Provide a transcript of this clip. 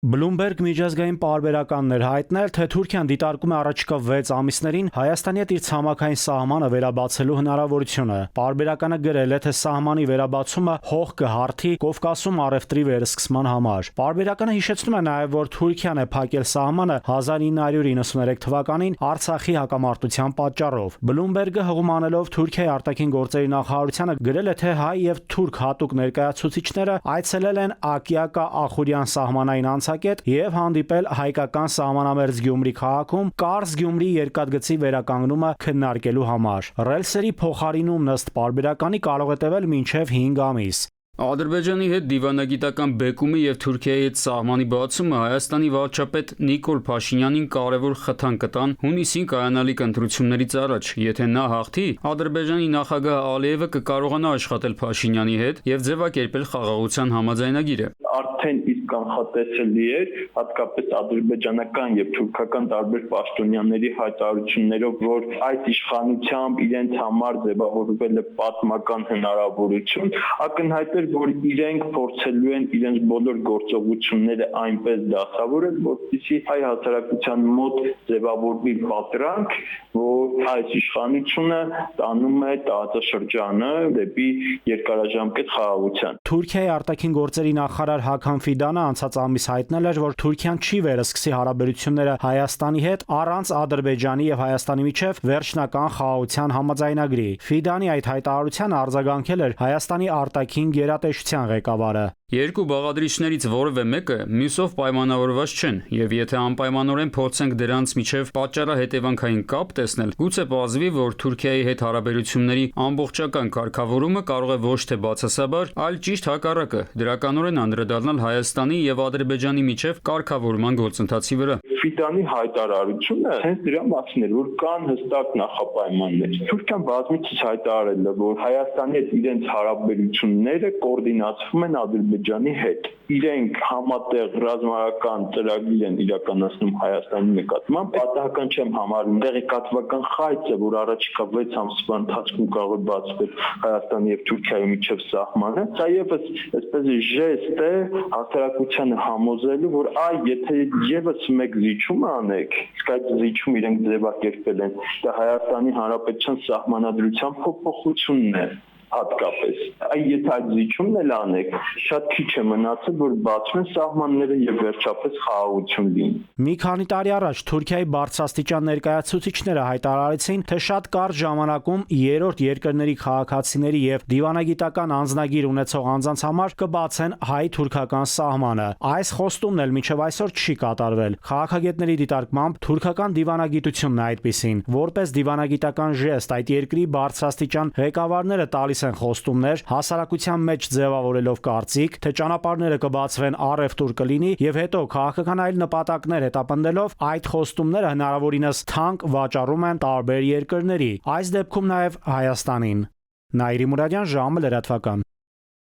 Bloomberg միջազգային պարբերականն էր հայտնել, թե Թուրքիան դիտարկում է առաջիկա 6 ամիսներին Հայաստանի հետ իր ցամաքային սահմանը վերաբացելու հնարավորությունը։ Պարբերականը գրել է, թե սահմանի վերաբացումը հող կհարթի Կովկասում առևտրի վերսկսման համար։ Պարբերականը հիշեցնում է նաև, որ Թուրքիան է փակել սահմանը 1993 թվականին Արցախի հակամարտության պատճառով։ Bloomberg-ը հղում անելով Թուրքիայի արտաքին գործերի նախարարությանը գրել է, թե հայ եւ թուրք հատուկ ներկայացուցիչները այցելել են Ակիակա-Ախուրյան սահմանային անցակետ եւ հանդիպել հայկական սահմանամերձ Գյումրի քաղաքում Կարս-Գյումրի երկաթգծի վերականգնումը քննարկելու համար։ Ռելսերի փոխարինումն ըստ պարբերականի կարող է տևել մինչև 5 ամիս։ Ադրբեջանի հետ դիվանագիտական բեկումը եւ Թուրքիայի հետ սահմանի բացումը Հայաստանի վարչապետ Նիկոլ Փաշինյանին կարևոր խթան կտան հունիսին կայանալիք ընտրություններից առաջ։ Եթե նա հաղթի, Ադրբեջանի նախագահ Ալիևը կկարողանա աշխատել Փաշինյանի հետ եւ ձևակերպել խաղաղության համաձայնագիրը։ Արդեն իսկ կանխատեսելի էր, հատկապես ադրբեջանական եւ թուրքական տարբեր պաշտոնյաների հայտարարություններով, որ այս իշխանությամբ իրենց համար ձևավորվել է պատմական հնարավորություն, ակնհայտ էր, որ իրենք փորձելու են իրենց բոլոր գործողությունները այնպես դասավորել, որպեսզի հայ հասարակության մոտ ձևավորվի պատրանք, որ այս իշխանությունը տանում է տարածաշրջանը դեպի երկարաժամկետ խաղաղության։ Թուրքիայի արտաքին գործերի նախարար Հական Ֆիդանը անցած ամիս հայտնել էր, որ Թուրքիան չի վերսկսի հարաբերությունները Հայաստանի հետ առանց Ադրբեջանի եւ Հայաստանի միջև վերջնական խաղաղության համաձայնագրի։ Ֆիդանի այդ հայտարարությանը արձագանքել էր Հայաստանի արտաքին գերատեսչության ղեկավարը։ Երկու բաղադրիչներից որևէ մեկը մյուսով պայմանավորված չեն, եւ եթե անպայմանորեն փորձենք դրանց միջև պատճառահետևանքային կապ տեսնել, գուցե պարզվի, որ Թուրքիայի հետ հարաբերությունների ամբողջական կարգավորումը կարող է ոչ թե բացասաբար, այլ ճիշտ հակառակը, դրականորեն անդրադառնալ Հայաստանի եւ Ադրբեջանի միջև կարգավորման գործընթացի վրա։ Ֆիդանի հայտարարությունը հենց դրա մասին էր, որ կան հստակ նախապայմաններ։ Թուրքիան բազմիցս հայտարարել է, որ Հայաստանի հետ իրենց հարաբերությունները կոորդինացվում են Ադրբեջանի հետ։ Իրենք համատեղ ռազմական ծրագիր են իրականացնում Հայաստանի նկատմամբ։ Պատահական չեմ համարում տեղեկատվական խայծը, որ առաջիկա 6 ամսվա ընթացքում կարող է բացվել Հայաստանի եւ Թուրքիայի միջև սահմանը, սա եւս այսպես ժեստ է հասարակությանը համոզելու, որ եթե եւս մեկ զիջում անեք, իսկ այդ զիջում իրենք ձևակերպել են, դա Հայաստանի Հանրապետության սահմանադրության փոփոխությունն է։ Հատկապես եթե այդ զիջումն էլ անեք, շատ քիչ է մնացել, որ բացվեն սահմանները եւ վերջապես խաղաղություն լինի։ Մի քանի տարի առաջ Թուրքիայի բարձրաստիճան ներկայացուցիչները հայտարարեցին, թե շատ կարճ ժամանակում երրորդ երկրների քաղաքացիների եւ դիվանագիտական անձնագիր ունեցող անձանց համար կբացեն հայ-թուրքական սահմանը։ Այս խոստումն էլ մինչև այսօր չի կատարվել։ Քաղաքագետների դիտարկմամբ թուրքական դիվանագիտությունն է այդպիսին, որպես դիվանագիտական ժեստ այդ երկրի բարձրաստիճան ղեկավարները տալիս են խոստումներ, հասարակության մեջ ձևավորելով կարծիք, թե ճանապարհները կբացվեն առևտուր կլինի եւ հետո քաղաքական այլ նպատակներ հետապնդելով այդ խոստումները հնարավորինս թանկ վաճառում են տարբեր երկրների, այս դեպքում նաեւ Հայաստանին։ Նաիրի Մուրադյան, ժամը լրատվական։